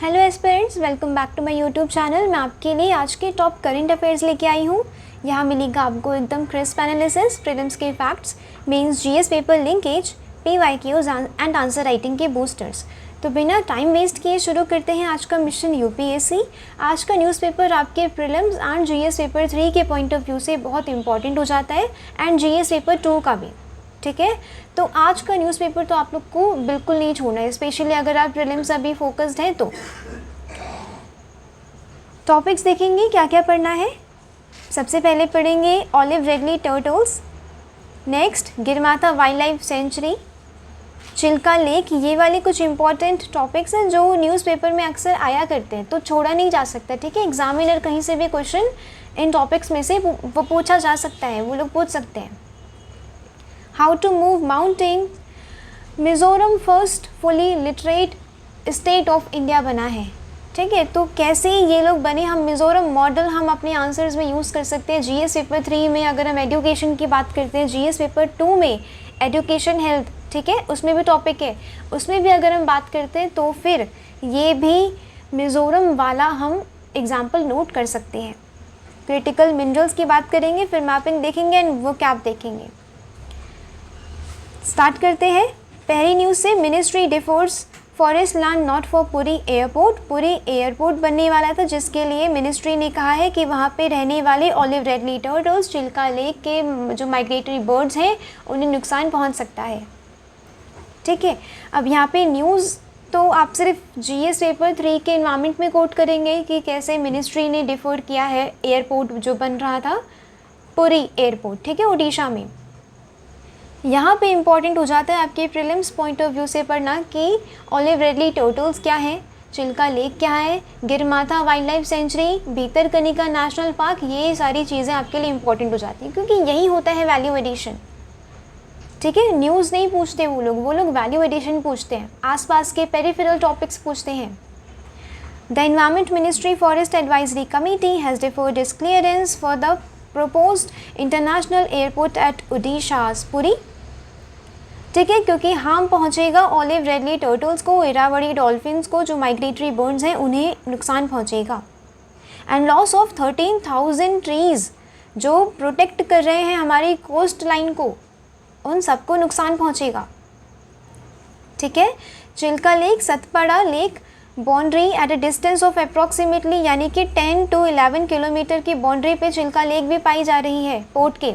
Hello aspirants, welcome back to my YouTube channel. मैं आपके लिए आज के टॉप करंट अफेयर्स लेके आई हूँ। यहाँ मिलेगा आपको एकदम क्रिस्प एनालिसिस, प्रीलिम्स के facts, mains GS paper linkage, PYQs and answer writing के बूस्टर्स। तो बिना टाइम वेस्ट किए शुरू करते हैं आज का मिशन यूपीएससी। आज का न्यूज़पेपर आपके प्रीलिम्स एंड जीएस पेपर 3 के पॉइंट ऑफ व्यू से बहुत इंपॉर्टेंट हो जाता है एंड जीएस पेपर 2 का भी। ठीक है, तो आज का न्यूज़पेपर तो आप लोग को बिल्कुल नहीं छोड़ना है, स्पेशली अगर आप प्रीलिम्स अभी फोकस्ड हैं तो। टॉपिक्स देखेंगे क्या क्या पढ़ना है। सबसे पहले पढ़ेंगे olive ridley turtles, next Gahirmatha wildlife sanctuary, Chilka lake. ये वाले कुछ इंपॉर्टेंट टॉपिक्स हैं जो न्यूज़पेपर में अक्सर आया करते हैं, तो छोड़ा नहीं जा सकता। ठीक है, एग्जामिनर कहीं से भी क्वेश्चन इन टॉपिक्स में से वो पूछा जा सकता है, वो लोग पूछ सकते हैं। How to move mountain, Mizoram first fully literate state of India बना है। ठीक है, तो कैसे ये लोग बने, हम मिज़ोरम मॉडल हम अपने आंसर्स में यूज़ कर सकते हैं। जीएस पेपर 3 में अगर हम एजुकेशन की बात करते हैं, जीएस पेपर 2 में एजुकेशन हेल्थ, ठीक है, उसमें भी टॉपिक है, उसमें भी अगर हम बात करते हैं तो फिर ये भी मिज़ोरम वाला हम एग्जाम्पल नोट कर सकते हैं। क्रिटिकल मिनरल्स की बात करेंगे, फिर मैपिंग देखेंगे एंड वो कैप देखेंगे। स्टार्ट करते हैं पहली न्यूज़ से। Ministry defers forest land not for Puri airport. Puri airport बनने वाला था जिसके लिए मिनिस्ट्री ने कहा है कि वहाँ पे रहने वाले olive ridley turtles, Chilka lake के जो माइग्रेटरी बर्ड्स हैं उन्हें नुकसान पहुँच सकता है। ठीक है, अब यहाँ पे न्यूज़ तो आप सिर्फ जीएस पेपर 3 के एनवायरमेंट में कोट करेंगे कि कैसे मिनिस्ट्री ने डिफर किया है एयरपोर्ट जो बन रहा था, पुरी एयरपोर्ट, ठीक है, उड़ीसा में। यहाँ पे इम्पॉर्टेंट हो जाता है आपके प्रीलिम्स पॉइंट ऑफ व्यू से पढ़ना कि ऑलिव रेडली टर्टल्स क्या है, चिल्का लेक क्या है, Gahirmatha wildlife sanctuary, Bhitarkanika national park, ये सारी चीज़ें आपके लिए इम्पॉर्टेंट हो जाती हैं क्योंकि यही होता है वैल्यू एडिशन। ठीक है, न्यूज़ नहीं पूछते वो लोग वैल्यू एडिशन पूछते हैं, आसपास के पेरिफेरल टॉपिक्स पूछते हैं। The environment ministry forest advisory committee has deferred its clearance for the proposed international airport at Odisha's Puri. ठीक है, क्योंकि हार्म पहुंचेगा ऑलिव रेडली टर्टल्स को, इरावदी डॉल्फिन्स को, जो माइग्रेटरी बर्ड्स हैं उन्हें नुकसान पहुंचेगा। एंड लॉस ऑफ 13,000 ट्रीज़ जो प्रोटेक्ट कर रहे हैं हमारी कोस्ट लाइन को, उन सबको नुकसान पहुंचेगा। ठीक है, Chilka lake, Satapada lake boundary at a distance of approximately, यानी कि 10 to 11 किलोमीटर की बाउंड्री पे चिल्का लेक भी पाई जा रही है पोर्ट के।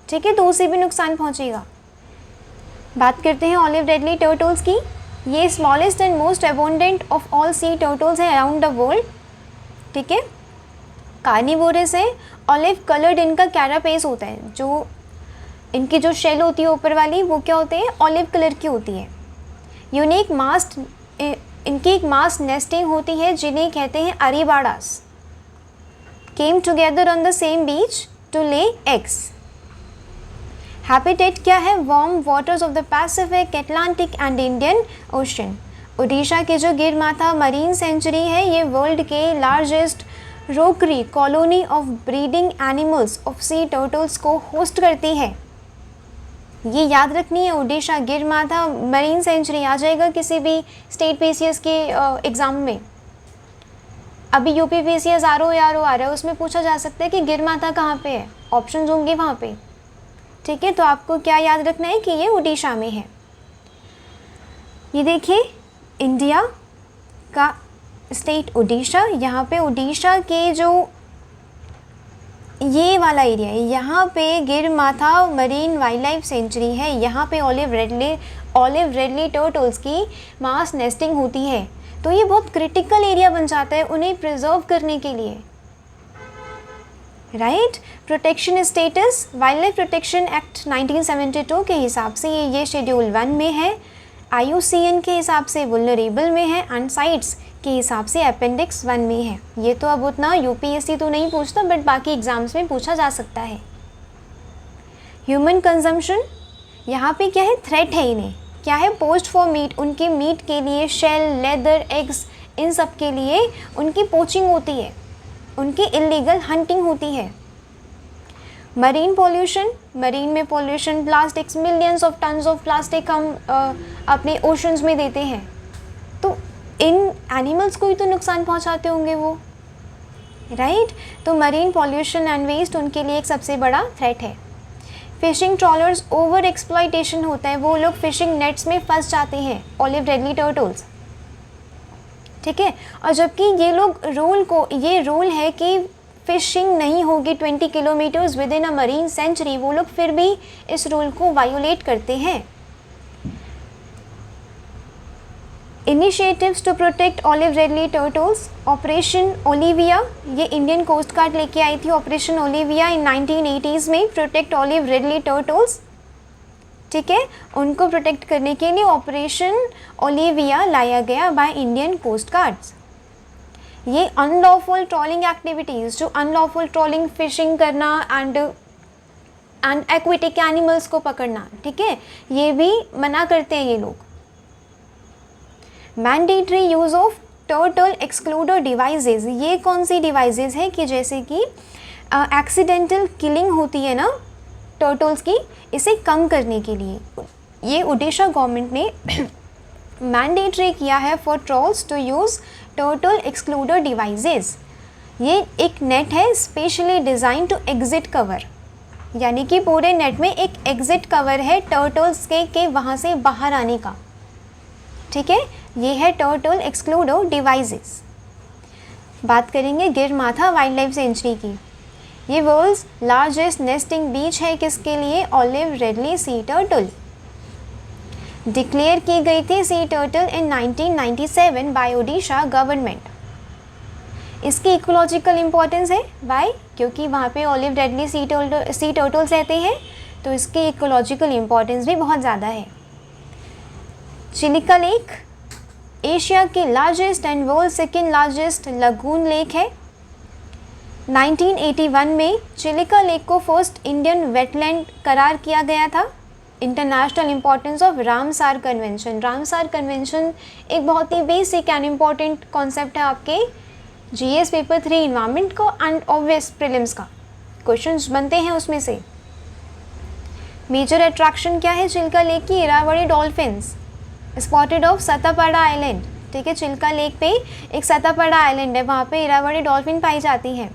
ठीक है, तो उसे भी नुकसान पहुंचेगा। बात करते हैं ऑलिव रेडली टर्टल्स की। ये smallest and most abundant of all sea turtles है अराउंड द वर्ल्ड। ठीक है, कार्निवोरस है, ऑलिव कलर्ड इनका कैरापेस होता है, जो इनकी जो शेल होती है ऊपर वाली वो क्या होते हैं, ऑलिव कलर की होती है। यूनिक मास्ट, इनकी एक मास नेस्टिंग होती है जिन्हें कहते हैं arribadas. Came together on the same beach to lay eggs. Habitat क्या है, warm waters of the Pacific, Atlantic and Indian Ocean. Odisha के जो गिरमाथा मरीन सेंचुरी है ये वर्ल्ड के largest rookery colony of breeding animals of sea turtles को host करती है। ये याद रखनी है, ओडिशा गिरमाथा मरीन सेंचुरी आ जाएगा किसी भी स्टेट पीसीएस के एग्ज़ाम में। अभी यूपी पीसीएस आरओ या आरओ आ रहा है, उसमें पूछा जा सकता है कि गिरमाथा कहाँ पे है, ऑप्शंस होंगे वहाँ पे। ठीक है, तो आपको क्या याद रखना है कि ये ओडिशा में है। ये देखिए इंडिया का स्टेट ओडिशा, यहाँ पे ओडिशा के जो ये वाला एरिया है, यहाँ पे गिरमाथा मरीन वाइल्ड लाइफ सेंचुरी है, यहाँ पे ऑलिव रेडली टर्टल्स की मास नेस्टिंग होती है। तो ये बहुत क्रिटिकल एरिया बन जाता है उन्हें प्रिजर्व करने के लिए। Right, protection status, wild life protection act 1972 के हिसाब से ये शेड्यूल 1 में है, IUCN के हिसाब से वुलनरेबल में है, एंड साइट्स के हिसाब से अपेंडिक्स 1 में है। ये तो अब उतना यूपीएससी तो नहीं पूछता, बट बाकी एग्जाम्स में पूछा जा सकता है। ह्यूमन कंजम्पशन, यहाँ पे क्या है, थ्रेट है इन्हें, क्या है, पोस्ट फॉर मीट, उनके मीट के लिए शेल, लेदर, एग्स, इन सब के लिए उनकी पोचिंग होती है, उनकी इलीगल हंटिंग होती है। मरीन पोल्यूशन, मरीन में pollution, plastics, millions of tons of plastic हम अपने ओशंस में देते हैं। तो इन एनिमल्स को ही तो नुकसान पहुंचाते होंगे वो, राइट। तो मरीन पॉल्यूशन एंड वेस्ट उनके लिए एक सबसे बड़ा थ्रेट है। फिशिंग ट्रॉलर्स ओवर एक्सप्लॉयटेशन होता है, वो लोग फिशिंग नेट्स में फंस जाते हैं, ऑलिव रेडली टर्टल्स, ठीक है। और जबकि ये रूल है कि फिशिंग नहीं होगी 20 kilometres within a marine sanctuary, वो लोग फिर भी इस रूल को वायोलेट करते हैं। Initiatives to protect olive ridley turtles, operation Olivia, ये इंडियन कोस्ट गार्ड लेके आई थी ऑपरेशन ओलिविया इन 1980s में, प्रोटेक्ट ऑलिव रेडली टर्टल्स, ठीक है। उनको प्रोटेक्ट करने के लिए ऑपरेशन ओलिविया लाया गया बाय इंडियन कोस्ट गार्ड्स। ये अनलॉफुल ट्रॉलिंग एक्टिविटीज़, जो अनलॉफुल ट्रॉलिंग, फिशिंग करना एंड एक्वेटिक एनिमल्स को पकड़ना, ठीक है, ये भी मना करते हैं ये लोग। Mandatory use of turtle excluder devices, ये कौन सी डिवाइसेस है कि जैसे कि एक्सीडेंटल किलिंग होती है ना टर्टल्स की, इसे कम करने के लिए ये ओडिशा गवर्नमेंट ने मैंडेटरी किया है for trawls to use turtle excluder devices. ये एक नेट है specially design to exit cover, यानी कि पूरे नेट में एक एग्जिट कवर है टर्टल्स के वहाँ से बाहर आने का, ठीक है। ये है टर्टल एक्सक्लूडर डिवाइसेस। बात करेंगे गिरमाथा वाइल्ड लाइफ सेंचुरी की। ये वर्ल्ड्स लार्जेस्ट नेस्टिंग बीच है किसके लिए, olive ridley sea turtle. Declare की गई थी sea turtle in 1997 by Odisha government. इसकी इकोलॉजिकल इंपॉर्टेंस है, वाई, क्योंकि वहाँ पे ऑलिव रेडली सी टर्टल्स रहते हैं, तो इसकी इकोलॉजिकल इंपॉर्टेंस भी बहुत ज़्यादा है। चिलिका लेक एशिया के largest and world second largest lagoon lake है। 1981 में चिलिका लेक को फर्स्ट इंडियन वेटलैंड करार किया गया था। International importance of Ramsar convention. Ramsar convention एक बहुत ही बेसिक एंड इम्पॉर्टेंट कॉन्सेप्ट है आपके जीएस पेपर 3 इन्वायरमेंट को एंड ऑब्वियस प्रीलिम्स का क्वेश्चंस बनते हैं उसमें से। मेजर अट्रैक्शन क्या है चिल्का लेक की, Irrawaddy dolphins spotted off Satapada island, ठीक है। चिल्का लेक पे एक सतापाड़ा आइलैंड है, वहाँ पे इरावदी डॉल्फिन पाई जाती है।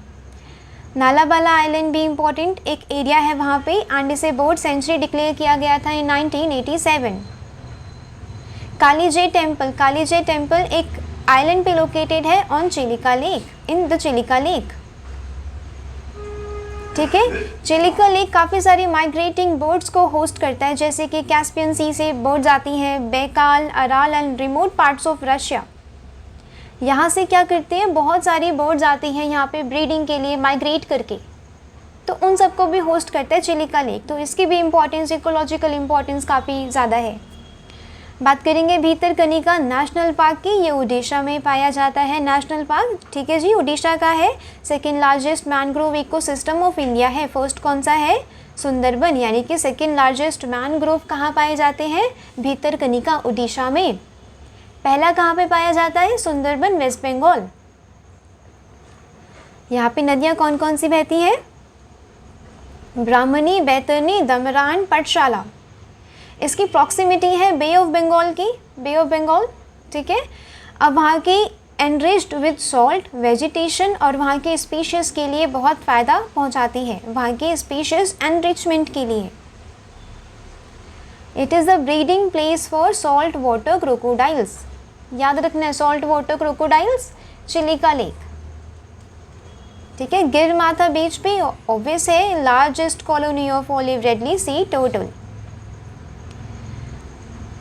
नालाबाला आइलैंड भी इम्पॉर्टेंट एक एरिया है वहाँ पे, एंड इसे बर्ड सेंचुरी डिक्लेयर किया गया था इन 1987। कालीजे टेम्पल, कालीजे टेम्पल एक आइलैंड पे लोकेटेड है on Chilika lake, in the Chilika lake, ठीक है। चिलिका लेक काफ़ी सारी माइग्रेटिंग बर्ड्स को होस्ट करता है, जैसे कि कैस्पियन सी से बर्ड्स आती हैं, Baikal, rural and remote parts of Russia. यहाँ से क्या करते हैं, बहुत सारी बर्ड्स आती हैं यहाँ पे ब्रीडिंग के लिए माइग्रेट करके, तो उन सबको भी होस्ट करता है चिलिका लेक। तो इसकी भी इम्पोर्टेंस, इकोलॉजिकल इम्पोर्टेंस काफ़ी ज़्यादा है। बात करेंगे भीतरकनिका नेशनल पार्क की, ये उड़ीसा में पाया जाता है नेशनल पार्क, ठीक है जी, उड़ीसा का है। Second largest mangrove ecosystem of India है। फर्स्ट कौन सा है, सुंदरबन, यानी कि सेकेंड लार्जेस्ट मैनग्रोव कहाँ पाए जाते हैं, भीतरकनिका उड़ीसा में। पहला कहाँ पे पाया जाता है, सुंदरबन वेस्ट बंगाल। यहाँ पे नदियाँ कौन कौन सी बहती हैं, ब्राह्मणी, बैतरनी, दमरान, पटशाला। इसकी प्रॉक्सिमिटी है बे ऑफ बंगाल की, बे ऑफ बंगाल, ठीक है। अब वहाँ की एनरिच्ड विद सॉल्ट वेजिटेशन और वहाँ के स्पीशीज़ के लिए बहुत फ़ायदा पहुँचाती है, वहाँ की स्पीशीज़ एनरिचमेंट के लिए। It is the breeding place for salt water crocodiles, याद रखना है, salt water crocodiles, Chilika lake, ठीक है। गिरमाथा बीच पे ऑब्वियस है largest colony of olive ridley sea turtle.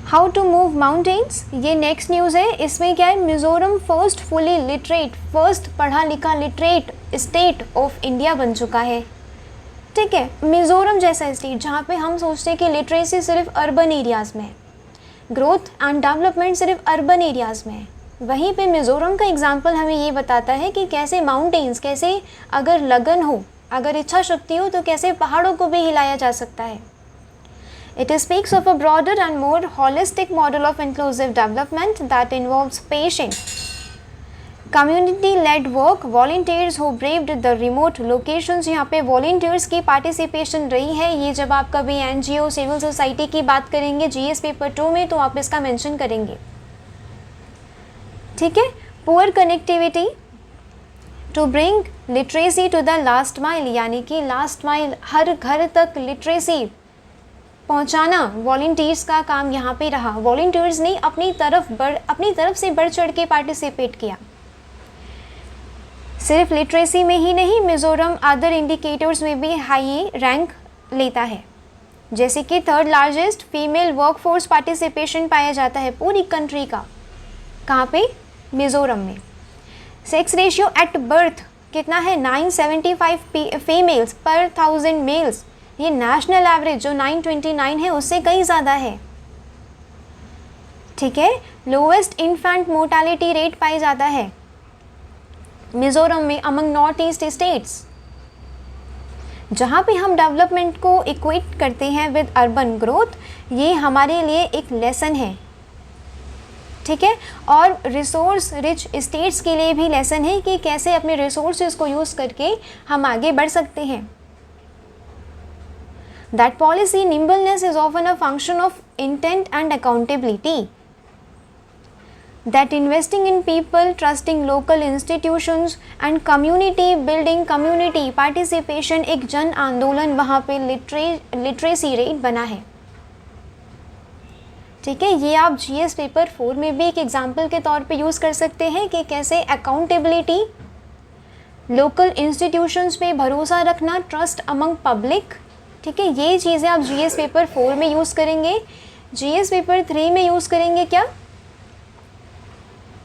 How to move mountains, ये नेक्स्ट न्यूज़ है। इसमें क्या है, Mizoram first fully literate, first पढ़ा लिखा लिटरेट स्टेट ऑफ इंडिया बन चुका है, ठीक है। मिज़ोरम जैसा स्टेट जहाँ पे हम सोचते हैं कि लिटरेसी सिर्फ अर्बन एरियाज़ में है, ग्रोथ एंड डेवलपमेंट सिर्फ अर्बन एरियाज़ में है, वहीं पे मिज़ोरम का एग्जाम्पल हमें ये बताता है कि कैसे माउंटेन्स, कैसे अगर लगन हो, अगर इच्छा शक्ति हो, तो कैसे पहाड़ों को भी हिलाया जा सकता है। It speaks of a broader and more holistic model of inclusive development that involves patient, community-led work, volunteers who braved the remote locations। यहाँ पे volunteers की participation रही है। ये जब आप कभी NGO, सिविल सोसाइटी की बात करेंगे GS पेपर 2 में, तो आप इसका मेंशन करेंगे, ठीक है। Poor connectivity to bring literacy to the last mile, यानी कि लास्ट माइल, हर घर तक लिटरेसी पहुंचाना वॉलंटियर्स का काम यहाँ पे रहा। वॉलंटियर्स ने अपनी तरफ से बढ़ चढ़ के पार्टिसिपेट किया। सिर्फ लिटरेसी में ही नहीं, मिज़ोरम अदर इंडिकेटर्स में भी हाई रैंक लेता है, जैसे कि third largest female workforce participation पाया जाता है पूरी कंट्री का। कहाँ पे? मिज़ोरम में। सेक्स रेशियो एट बर्थ कितना है? 975 फीमेल्स पर 1000 मेल्स। ये नेशनल एवरेज जो 929 है उससे कहीं ज़्यादा है। ठीक है। लोवेस्ट इन्फेंट मोर्टालिटी रेट पाई जाता है मिज़ोरम में अमंग नॉर्थ ईस्ट स्टेट्स। जहाँ पे हम डेवलपमेंट को इक्वेट करते हैं विद अर्बन ग्रोथ, ये हमारे लिए एक लेसन है। ठीक है। और रिसोर्स रिच स्टेट्स के लिए भी लेसन है कि कैसे अपने रिसोर्सेज को यूज़ करके हम आगे बढ़ सकते हैं। That policy निम्बलनेस is often a function of intent and accountability. That investing in people, trusting local institutions and community building, community participation एक जन आंदोलन वहाँ पे लिटरेसी रेट बना है। ठीक है। ये आप जीएस पेपर 4 में भी एक एग्जाम्पल के तौर पे यूज़ कर सकते हैं कि कैसे अकाउंटेबिलिटी, लोकल इंस्टीट्यूशंस पे भरोसा रखना, ट्रस्ट अमंग पब्लिक। ठीक है। ये चीज़ें आप जीएस पेपर 4 में यूज़ करेंगे। जीएस पेपर 3 में यूज़ करेंगे क्या?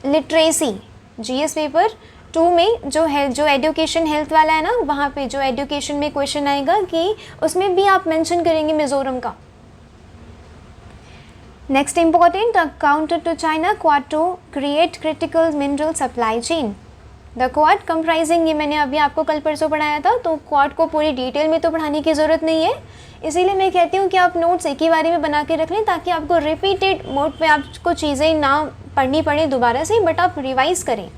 लिटरेसी। जीएस पेपर 2 में जो एजुकेशन हेल्थ वाला है ना, वहाँ पे जो एजुकेशन में क्वेश्चन आएगा कि उसमें भी आप मेंशन करेंगे मिज़ोरम का। Next important, counter to China quad to create critical mineral supply chain. The quad comprising, ये मैंने अभी आपको कल परसों पढ़ाया था, तो क्वाड को पूरी डिटेल में तो पढ़ाने की ज़रूरत नहीं है, इसीलिए मैं कहती हूँ कि आप नोट्स एक ही बारे में बना के रख लें ताकि आपको रिपीटेड मोड पे आपको चीज़ें ना पढ़नी पड़े दोबारा से, बट आप रिवाइज करें।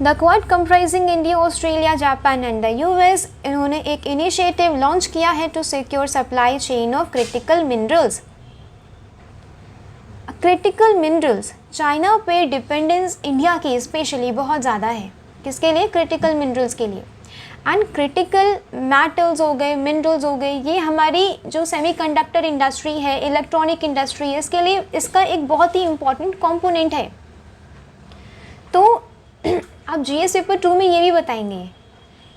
The quad comprising India, Australia, Japan and the US, इन्होंने एक इनिशिएटिव लॉन्च किया है to secure supply chain of critical minerals. Critical minerals, China पे डिपेंडेंस इंडिया की स्पेशली बहुत ज़्यादा है। किसके लिए? क्रिटिकल मिनरल्स के लिए। एंड क्रिटिकल मेटल्स हो गए, मिनरल्स हो गए, ये हमारी जो सेमीकंडक्टर इंडस्ट्री है, इलेक्ट्रॉनिक इंडस्ट्री है, इसके लिए इसका एक बहुत ही इम्पॉर्टेंट कंपोनेंट है। तो आप जीएस पेपर 2 में ये भी बताएंगे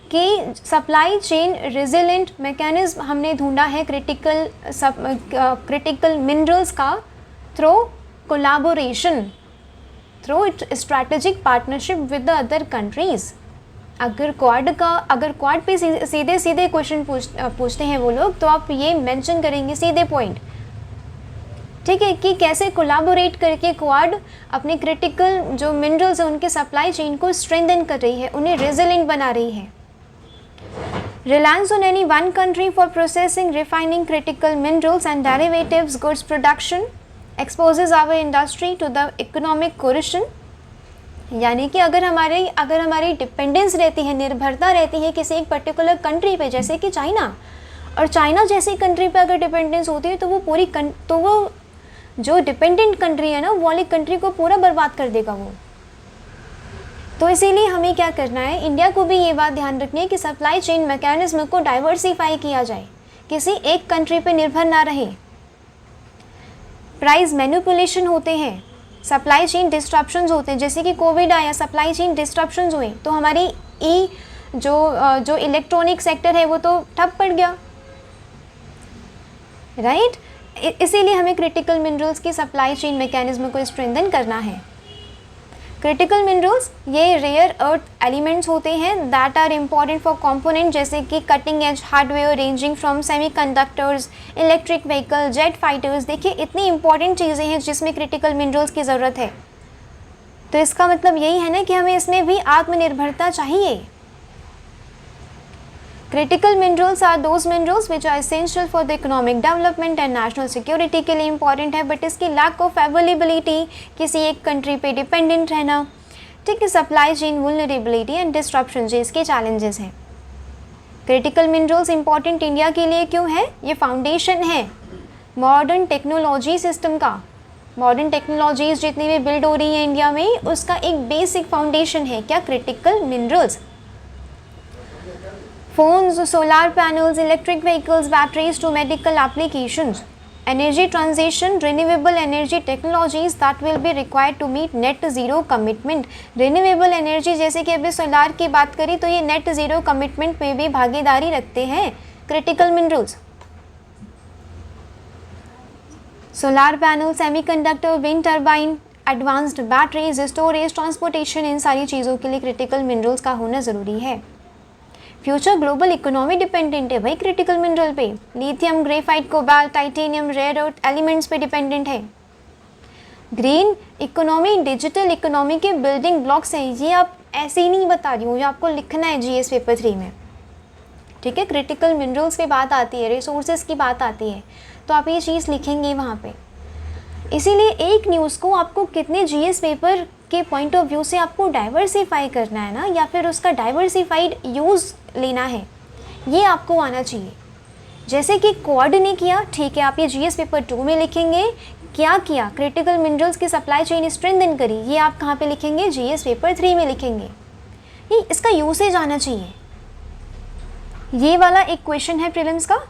कि सप्लाई चेन रेजिलेंट मैकेनिज्म हमने ढूंढा है क्रिटिकल मिनरल्स का through collaboration, through strategic partnership with the other countries. अगर क्वाड पे सीधे सीधे क्वेश्चन पूछते हैं वो लोग, तो आप ये मेंशन करेंगे सीधे पॉइंट। ठीक है, कि कैसे कोलैबोरेट करके क्वाड अपने क्रिटिकल जो मिनरल्स हैं उनके सप्लाई चेन को स्ट्रेंथन कर रही है, उन्हें रेजिलेंट बना रही है। Reliance on any one country for processing, refining critical minerals and derivatives goods production exposes our industry to the economic coercion। यानी कि अगर हमारी डिपेंडेंस रहती है, निर्भरता रहती है किसी एक पर्टिकुलर कंट्री पे, जैसे कि चाइना, और चाइना जैसी कंट्री पे अगर डिपेंडेंस होती है तो वो जो डिपेंडेंट कंट्री है ना, वो वाली कंट्री को पूरा बर्बाद कर देगा वो। तो इसीलिए हमें क्या करना है, इंडिया को भी ये बात ध्यान रखनी है कि सप्लाई चेन मैकेनिज्म को डाइवर्सिफाई किया जाए, किसी एक कंट्री पे निर्भर ना रहे। प्राइस मैनिपुलेशन होते हैं, सप्लाई चेन डिस्ट्रप्शंस होते हैं, जैसे कि कोविड आया, सप्लाई चेन डिस्ट्रप्शंस हुए तो हमारी जो इलेक्ट्रॉनिक सेक्टर है वो तो ठप पड़ गया, राइट। इसीलिए हमें क्रिटिकल मिनरल्स की सप्लाई चेन मैकेनिज्म को स्ट्रेंथन करना है। क्रिटिकल मिनरल्स ये रेयर अर्थ एलिमेंट्स होते हैं that are important for component, जैसे कि cutting edge hardware ranging from semiconductors, electric vehicle, jet fighters. देखिए इतनी इंपॉर्टेंट चीज़ें हैं जिसमें क्रिटिकल मिनरल्स की ज़रूरत है। तो इसका मतलब यही है ना कि हमें इसमें भी आत्मनिर्भरता चाहिए। Critical minerals are those minerals which are essential for the economic development and national security के लिए इंपॉर्टेंट है, बट इसकी लैक ऑफ अवेलेबिलिटी, किसी एक कंट्री पे डिपेंडेंट रहना, ठीक है, सप्लाई चेन वुलनरेबिलिटी एंड डिस्ट्रप्शन, जो इसके चैलेंजेस हैं। क्रिटिकल मिनरल्स इंपॉर्टेंट इंडिया के लिए क्यों है? ये फाउंडेशन है मॉडर्न टेक्नोलॉजी सिस्टम का, मॉडर्न टेक्नोलॉजीज जितनी भी बिल्ड हो रही हैं इंडिया में, उसका एक बेसिक फाउंडेशन है क्या? Critical minerals. Phones, solar panels, electric vehicles, batteries to medical applications, energy transition, renewable energy technologies that will be required to meet net zero commitment. Renewable energy जैसे कि अभी सोलार की बात करी तो ये नेट ज़ीरो कमिटमेंट में भी भागीदारी रखते हैं critical minerals. Solar panel, semiconductor, wind turbine, advanced batteries, storage, transportation, इन सारी चीज़ों के लिए क्रिटिकल मिनरल्स का होना ज़रूरी है। फ्यूचर ग्लोबल इकोनॉमी डिपेंडेंट है भाई क्रिटिकल मिनरल पे। Lithium, graphite, cobalt, titanium, rare earth elements पे डिपेंडेंट है। ग्रीन इकोनॉमी डिजिटल इकोनॉमी के बिल्डिंग ब्लॉक्स हैं। ये आप ऐसे ही नहीं बता रही हूँ, ये आपको लिखना है जीएस पेपर 3 में, ठीक है। क्रिटिकल मिनरल्स पे बात आती है, रिसोर्सेज की बात आती है, तो आप ये चीज़ लिखेंगे वहाँ पे। इसीलिए एक न्यूज़ को आपको कितने जीएस पेपर के पॉइंट ऑफ व्यू से आपको डाइवर्सिफाई करना है ना, या फिर उसका डाइवर्सिफाइड यूज़ लेना है, ये आपको आना चाहिए। जैसे कि क्वाड ने किया, ठीक है, आप ये जीएस पेपर 2 में लिखेंगे। क्या किया? क्रिटिकल मिनरल्स की सप्लाई चेन स्ट्रेंथन करी, ये आप कहाँ पे लिखेंगे? जीएस पेपर 3 में लिखेंगे। ये इसका यूसेज आना चाहिए। ये वाला एक क्वेश्चन है प्रीलिम्स का,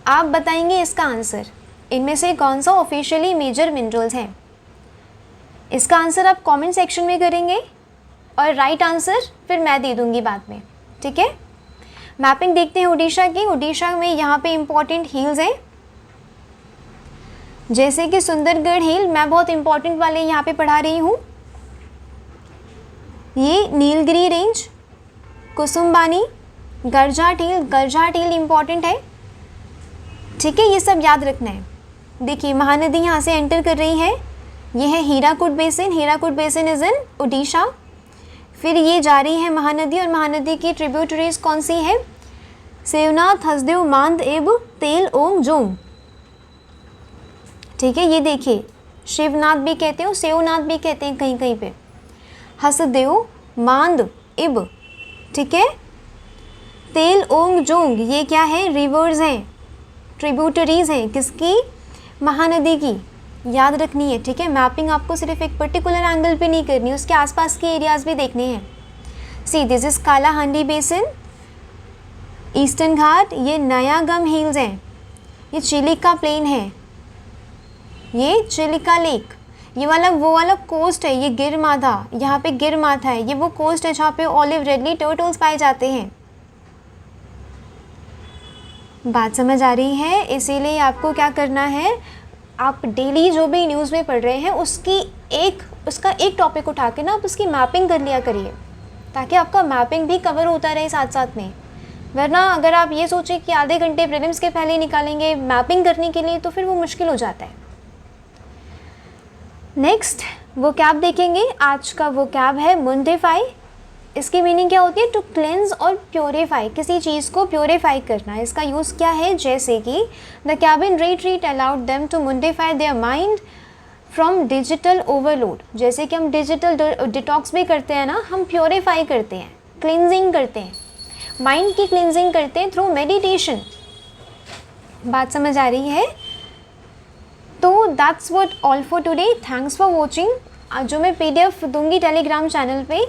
आप बताएंगे इसका आंसर। इनमें से कौन सा ऑफिशियली मेजर मिनरल्स हैं? इसका आंसर आप कमेंट सेक्शन में करेंगे और राइट आंसर फिर मैं दे दूंगी बाद में, ठीक है। मैपिंग देखते हैं उड़ीसा की। उड़ीसा में यहाँ पे इंपॉर्टेंट हिल्स हैं, जैसे कि सुंदरगढ़ हिल, मैं बहुत इंपॉर्टेंट वाले यहाँ पे पढ़ा रही हूँ। ये नीलगिरी रेंज, कुसुम्बानी, गरजाट हिल इंपॉर्टेंट है, ठीक है। ये सब याद रखना है। देखिए महानदी यहाँ से एंटर कर रही है, ये है Hirakud basin is in Orissa. फिर ये जा रही है महानदी, और महानदी की ट्रिब्यूटरीज कौन सी है? सेवनाथ, हसदेव, मांद, एब, तेल, ओम, जोम, ठीक है। ये देखिए शिवनाथ भी कहते हो, सेवनाथ भी कहते हैं कहीं कहीं पे, हसदेव, मांद, इब, ठीक है। तेल, ओंग, जोंग, ये क्या है? रिवर्स हैं, ट्रिब्यूटरीज हैं, किसकी? महानदी की, याद रखनी है, ठीक है। मैपिंग आपको सिर्फ एक पर्टिकुलर एंगल पे नहीं करनी, उसके आसपास के एरियाज भी देखने हैं। See this is Kalahandi basin, eastern Ghat, ये नयागम हिल्स हैं, ये चिलिका प्लेन है, ये चिलिका लेक, ये वाला वो वाला कोस्ट है, ये गिरमाथा, यहाँ पे गिरमाथा है, ये वो कोस्ट है जहाँ पे ऑलिव रेडली टर्टल्स पाए जाते हैं। बात समझ आ रही है? इसीलिए आपको क्या करना है, आप डेली जो भी न्यूज़ में पढ़ रहे हैं उसका एक टॉपिक उठा के ना आप उसकी मैपिंग कर लिया करिए, ताकि आपका मैपिंग भी कवर होता रहे साथ साथ में। वरना अगर आप ये सोचें कि आधे घंटे प्रीलिम्स के पहले निकालेंगे मैपिंग करने के लिए, तो फिर वो मुश्किल हो जाता है। नेक्स्ट वोकैब देखेंगे। आज का वोकैब है मुंडेफाई। इसकी मीनिंग क्या होती है? टू क्लेंस और प्योरीफाई, किसी चीज़ को प्योरीफाई करना। इसका यूज़ क्या है? जैसे कि the cabin retreat allowed them to mundify their mind from digital overload. जैसे कि हम डिजिटल डिटॉक्स भी करते हैं ना, हम प्योरीफाई करते हैं, क्लिनजिंग करते हैं, माइंड की क्लिनजिंग करते हैं थ्रू मेडिटेशन। बात समझ आ रही है? तो that's what all for today. Thanks for watching. जो मैं PDF दूंगी टेलीग्राम चैनल पे,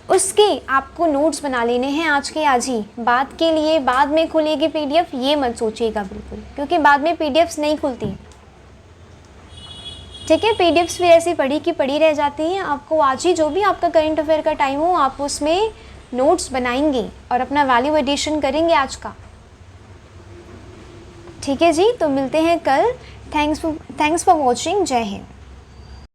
उसके आपको नोट्स बना लेने हैं आज के आज ही। बाद के लिए बाद में खुलेगी PDF, ये मत सोचिएगा बिल्कुल, क्योंकि बाद में PDFs नहीं खुलती, ठीक है। PDFs भी ऐसी पड़ी की पड़ी रह जाती हैं। आपको आज ही जो भी आपका करंट अफेयर का टाइम हो, आप उसमें नोट्स बनाएंगे और अपना वैल्यू एडिशन करेंगे आज का, ठीक है जी। तो मिलते हैं कल। Thanks for watching. जय हिंद।